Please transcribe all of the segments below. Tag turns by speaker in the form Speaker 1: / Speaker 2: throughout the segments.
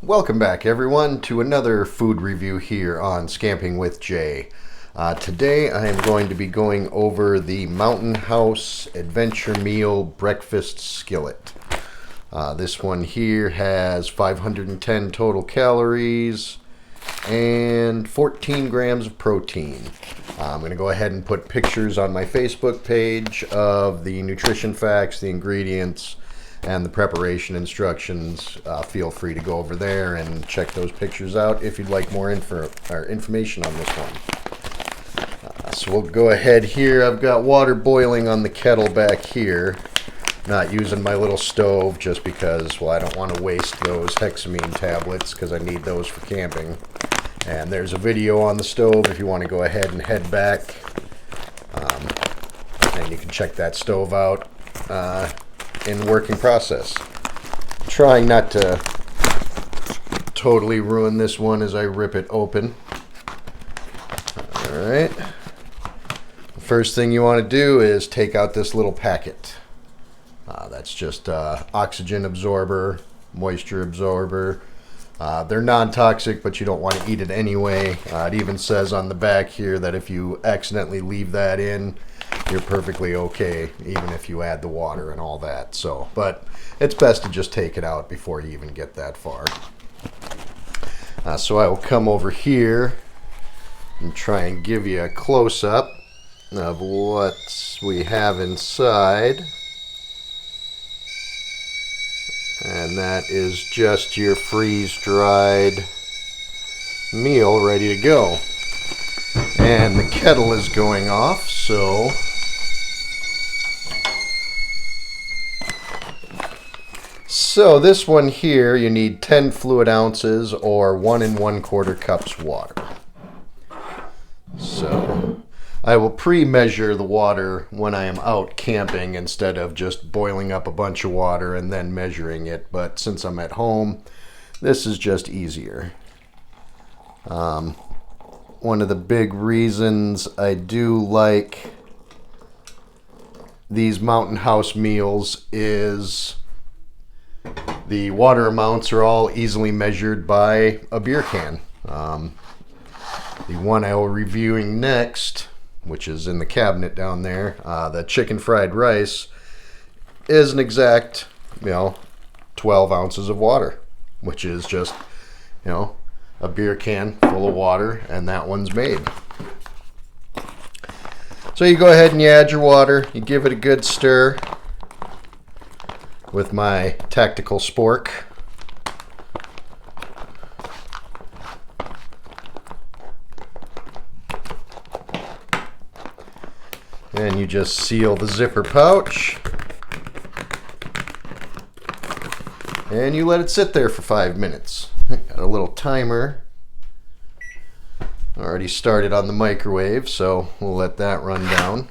Speaker 1: Welcome back, everyone, to another food review here on Scamping with Jay. Today I am going to be going over the Mountain House Adventure Meal Breakfast Skillet. This one here has 510 total calories and 14 grams of protein. I'm going to go ahead and put pictures on my Facebook page of the nutrition facts, the ingredients, and the preparation instructions. Feel free to go over there and check those pictures out if you'd like more information on this one. So we'll go ahead here. I've got water boiling on the kettle back here. Not using my little stove just because, well, I don't want to waste those hexamine tablets because I need those for camping. And there's a video on the stove if you want to go ahead and head back. And you can check that stove out in working process. Trying not to totally ruin this one as I rip it open. Alright. The first thing you want to do is take out this little packet. That's just oxygen absorber, moisture absorber. They're non-toxic, but you don't want to eat it anyway. It even says on the back here that if you accidentally leave that in, you're perfectly okay, even if you add the water and all that. So, but it's best to just take it out before you even get that far. So I will come over here and try and give you a close-up of what we have inside. And that is just your freeze-dried meal ready to go. And the kettle is going off, so this one here, you need 10 fluid ounces or 1 1/4 cups water. So I will pre-measure the water when I am out camping instead of just boiling up a bunch of water and then measuring it. But since I'm at home, this is just easier. One of the big reasons I do like these Mountain House meals is the water amounts are all easily measured by a beer can. The one I will be reviewing next, which is in the cabinet down there, the chicken fried rice, is an exact, 12 ounces of water, which is just, a beer can full of water, and that one's made. So you go ahead and you add your water, you give it a good stir with my tactical spork. And you just seal the zipper pouch. And you let it sit there for 5 minutes. Got a little timer already started on the microwave, so we'll let that run down.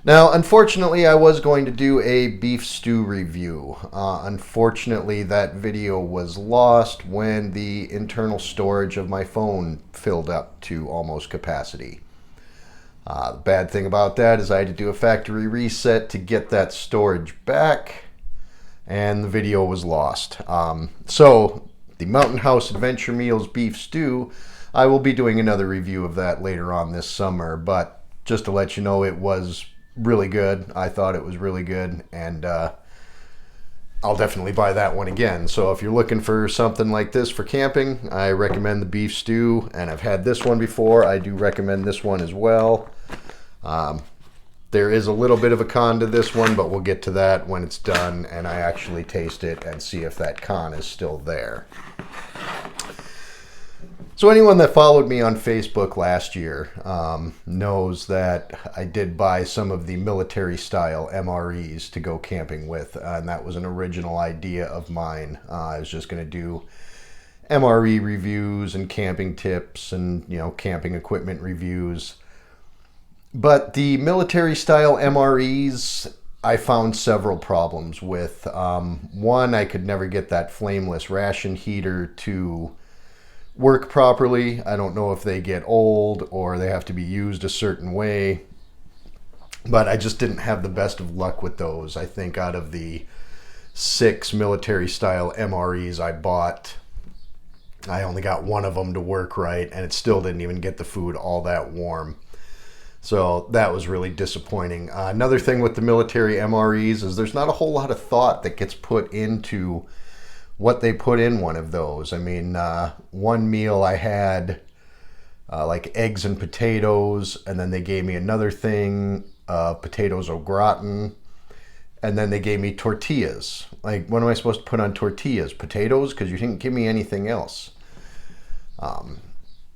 Speaker 1: Now, unfortunately, I was going to do a beef stew review. Unfortunately, that video was lost when the internal storage of my phone filled up to almost capacity. The bad thing about that is I had to do a factory reset to get that storage back, and the video was lost. So the Mountain House Adventure Meals Beef Stew, I will be doing another review of that later on this summer, but just to let you know, it was really good. I thought it was really good, and I'll definitely buy that one again. So if you're looking for something like this for camping, I recommend the beef stew, and I've had this one before. I do recommend this one as well. There is a little bit of a con to this one, but we'll get to that when it's done and I actually taste it and see if that con is still there. So anyone that followed me on Facebook last year knows that I did buy some of the military-style MREs to go camping with, and that was an original idea of mine. I was just going to do MRE reviews and camping tips and, camping equipment reviews. But the military-style MREs, I found several problems with. One, I could never get that flameless ration heater to work properly. I don't know if they get old or they have to be used a certain way, but I just didn't have the best of luck with those. I think out of the 6 military-style MREs I bought. I only got one of them to work right, and it still didn't even get the food all that warm. So that was really disappointing. Another thing with the military MREs is there's not a whole lot of thought that gets put into what they put in one of those. I mean, one meal I had like eggs and potatoes, and then they gave me another thing, potatoes au gratin, and then they gave me tortillas. Like, what am I supposed to put on tortillas? Potatoes? Because you didn't give me anything else.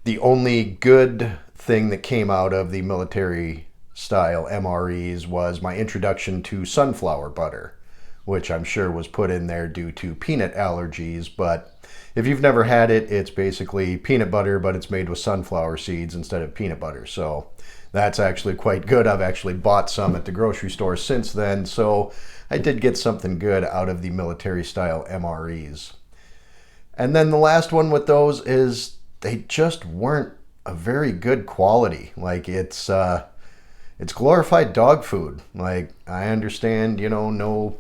Speaker 1: The only good thing that came out of the military style MREs was my introduction to sunflower butter, which I'm sure was put in there due to peanut allergies. But if you've never had it, it's basically peanut butter, but it's made with sunflower seeds instead of peanut butter. So that's actually quite good. I've actually bought some at the grocery store since then. So I did get something good out of the military style MREs. And then the last one with those is they just weren't a very good quality. Like, it's glorified dog food. Like, I understand, no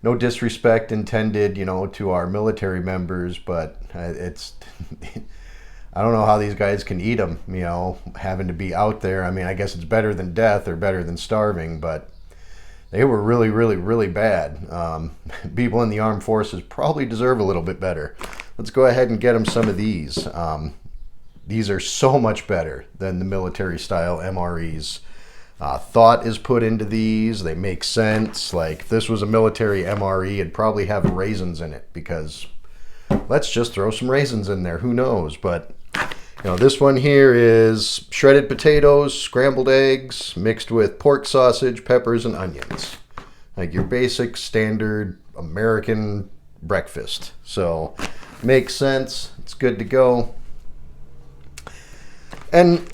Speaker 1: disrespect intended, to our military members, but it's I don't know how these guys can eat them, having to be out there. I mean, I guess it's better than death or better than starving, but they were really, really, really bad. People in the armed forces probably deserve a little bit better. Let's go ahead and get them some of these. These are so much better than the military style MREs. Thought is put into these. They make sense. Like, if this was a military MRE, it'd probably have raisins in it, because let's just throw some raisins in there. Who knows? But this one here is shredded potatoes, scrambled eggs, mixed with pork sausage, peppers, and onions. Like your basic standard American breakfast. So makes sense. It's good to go. And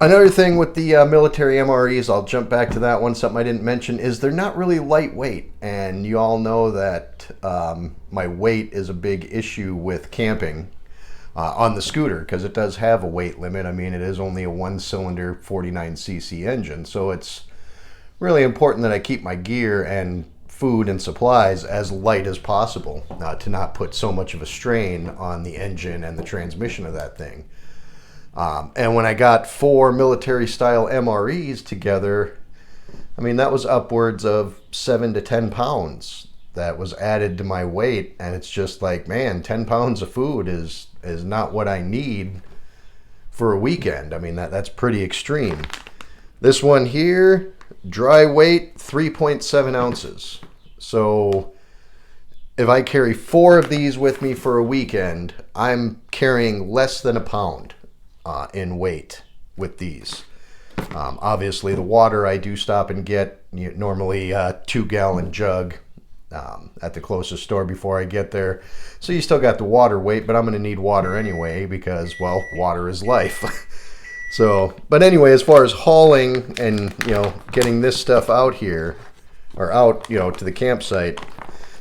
Speaker 1: another thing with the military MREs, I'll jump back to that one, something I didn't mention, is they're not really lightweight. And you all know that my weight is a big issue with camping on the scooter, because it does have a weight limit. I mean, it is only a one-cylinder 49cc engine, so it's really important that I keep my gear and food and supplies as light as possible, to not put so much of a strain on the engine and the transmission of that thing. And when I got 4 military-style MREs together, I mean, that was upwards of 7 to 10 pounds that was added to my weight. And it's just like, man, 10 pounds of food is not what I need for a weekend. I mean, that's pretty extreme. This one here, dry weight, 3.7 ounces. So if I carry 4 of these with me for a weekend, I'm carrying less than a pound in weight with these. Obviously, the water I do stop and get, normally a 2-gallon jug at the closest store before I get there. So you still got the water weight, but I'm going to need water anyway because, well, water is life. So, but anyway, as far as hauling and, getting this stuff out here, or out, to the campsite,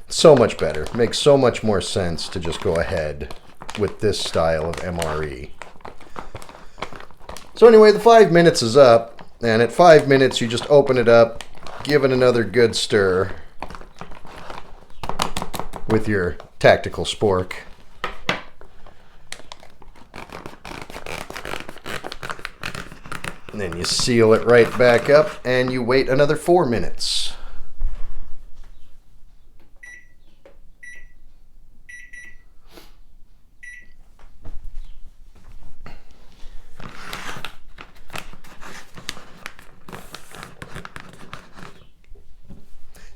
Speaker 1: so much better. Makes so much more sense to just go ahead with this style of MRE. So anyway, the 5 minutes is up, and at 5 minutes you just open it up, give it another good stir with your tactical spork. And then you seal it right back up, and you wait another 4 minutes.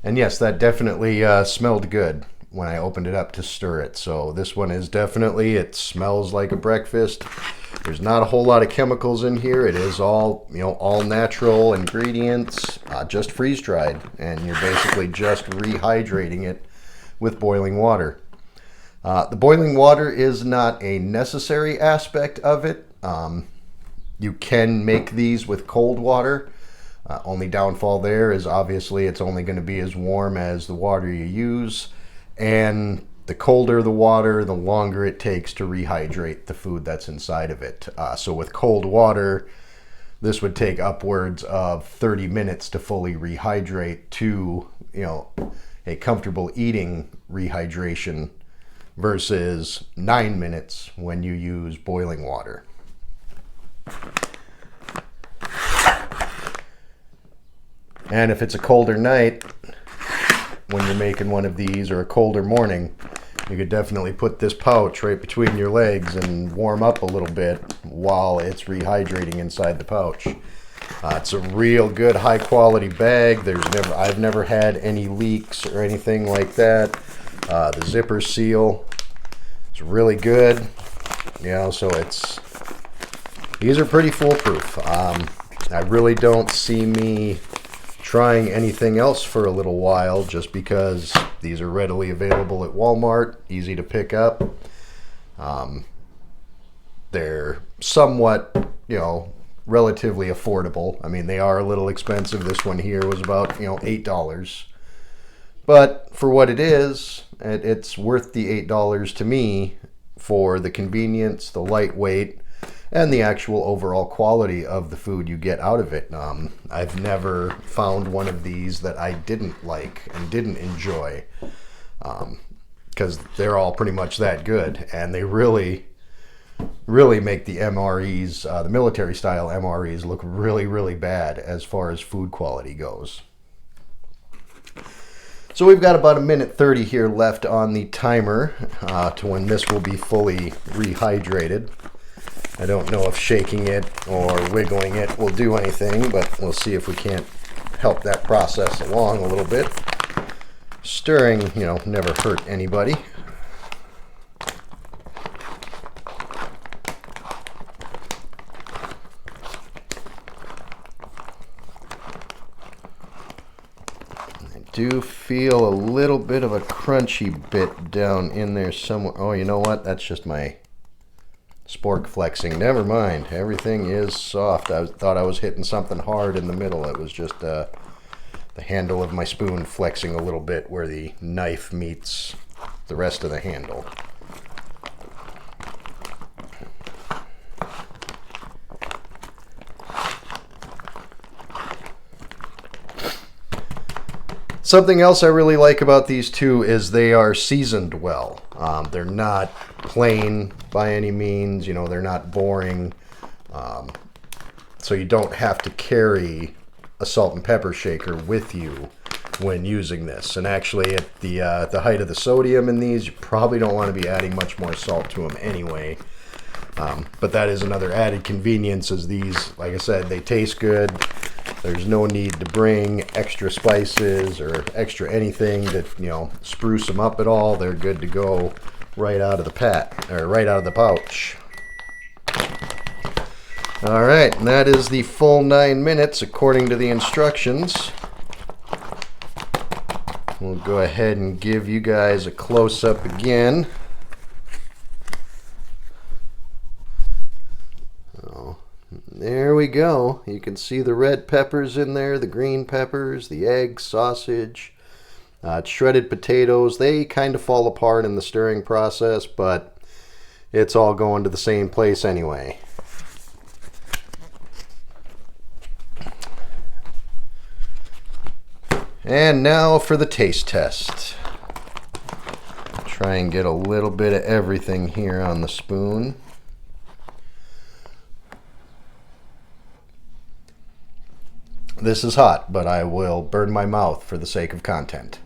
Speaker 1: And yes, that definitely smelled good when I opened it up to stir it. So this one is definitely, it smells like a breakfast. There's not a whole lot of chemicals in here. It is all, all natural ingredients, just freeze dried. And you're basically just rehydrating it with boiling water. The boiling water is not a necessary aspect of it. You can make these with cold water. Only downfall there is obviously it's only going to be as warm as the water you use, and the colder the water, the longer it takes to rehydrate the food that's inside of it. So with cold water, this would take upwards of 30 minutes to fully rehydrate to, a comfortable eating rehydration versus 9 minutes when you use boiling water. And if it's a colder night when you're making one of these, or a colder morning, you could definitely put this pouch right between your legs and warm up a little bit while it's rehydrating inside the pouch. It's a real good high quality bag. I've never had any leaks or anything like that. The zipper seal is really good. So these are pretty foolproof. I really don't see me trying anything else for a little while, just because these are readily available at Walmart, easy to pick up. They're somewhat, relatively affordable. I mean, they are a little expensive. This one here was about, $8. But for what it is, it's worth the $8 to me for the convenience, the lightweight, and the actual overall quality of the food you get out of it. I've never found one of these that I didn't like and didn't enjoy, because they're all pretty much that good, and they really make the MREs, the military style MREs, look really, really bad as far as food quality goes. So we've got about 1:30 here left on the timer to when this will be fully rehydrated. I don't know if shaking it or wiggling it will do anything, but we'll see if we can't help that process along a little bit. Stirring, never hurt anybody. Do feel a little bit of a crunchy bit down in there somewhere. Oh, you know what? That's just my spork flexing. Never mind. Everything is soft. I thought I was hitting something hard in the middle. It was just the handle of my spoon flexing a little bit where the knife meets the rest of the handle. Something else I really like about these two is they are seasoned well. They're not plain by any means, they're not boring. So you don't have to carry a salt and pepper shaker with you when using this. And actually, at the height of the sodium in these, you probably don't want to be adding much more salt to them anyway. But that is another added convenience, as these, like I said, they taste good. There's no need to bring extra spices or extra anything to, spruce them up at all. They're good to go right out of the pouch. All right, and that is the full 9 minutes according to the instructions. We'll go ahead and give you guys a close-up again. There we go. You can see the red peppers in there, the green peppers, the egg, sausage, shredded potatoes. They kind of fall apart in the stirring process, but it's all going to the same place anyway. And now for the taste test. Try and get a little bit of everything here on the spoon. This is hot, but I will burn my mouth for the sake of content.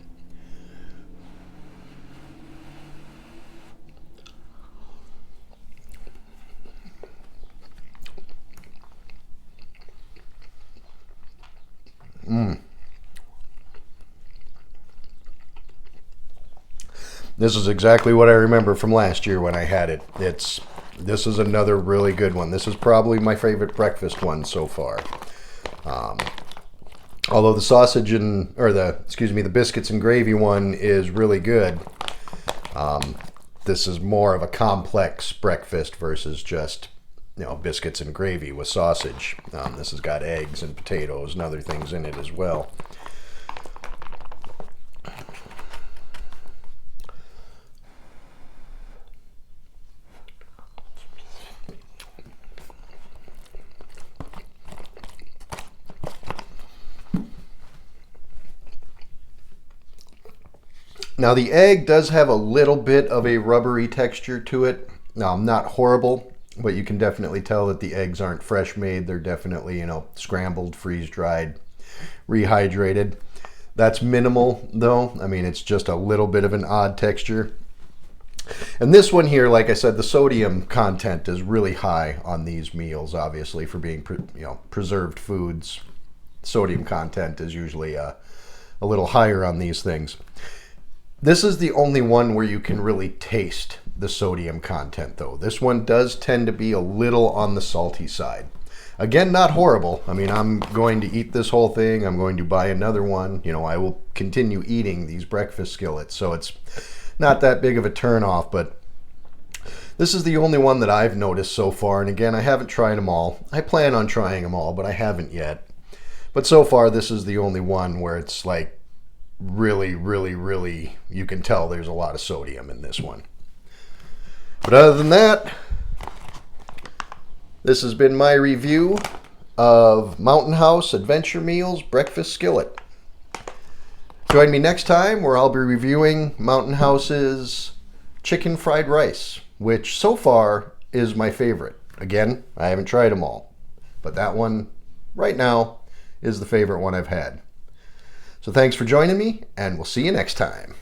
Speaker 1: This is exactly what I remember from last year when I had it. This is another really good one. This is probably my favorite breakfast one so far. Although the sausage the biscuits and gravy one is really good. This is more of a complex breakfast versus just, biscuits and gravy with sausage. This has got eggs and potatoes and other things in it as well. Now the egg does have a little bit of a rubbery texture to it. Now, not horrible, but you can definitely tell that the eggs aren't fresh made. They're definitely, scrambled, freeze-dried, rehydrated. That's minimal though. I mean, it's just a little bit of an odd texture. And this one here, like I said, the sodium content is really high on these meals, obviously, for being preserved foods. Sodium content is usually a little higher on these things. This is the only one where you can really taste the sodium content, though. This one does tend to be a little on the salty side. Again, not horrible. I mean, I'm going to eat this whole thing. I'm going to buy another one. I will continue eating these breakfast skillets, so it's not that big of a turn-off, but this is the only one that I've noticed so far. And again, I haven't tried them all. I plan on trying them all, but I haven't yet. But so far, this is the only one where it's like really, really, really, you can tell there's a lot of sodium in this one. But other than that, this has been my review of Mountain House Adventure Meals Breakfast Skillet. Join me next time where I'll be reviewing Mountain House's chicken fried rice, which so far is my favorite. Again, I haven't tried them all, but that one right now is the favorite one I've had. So thanks for joining me, and we'll see you next time.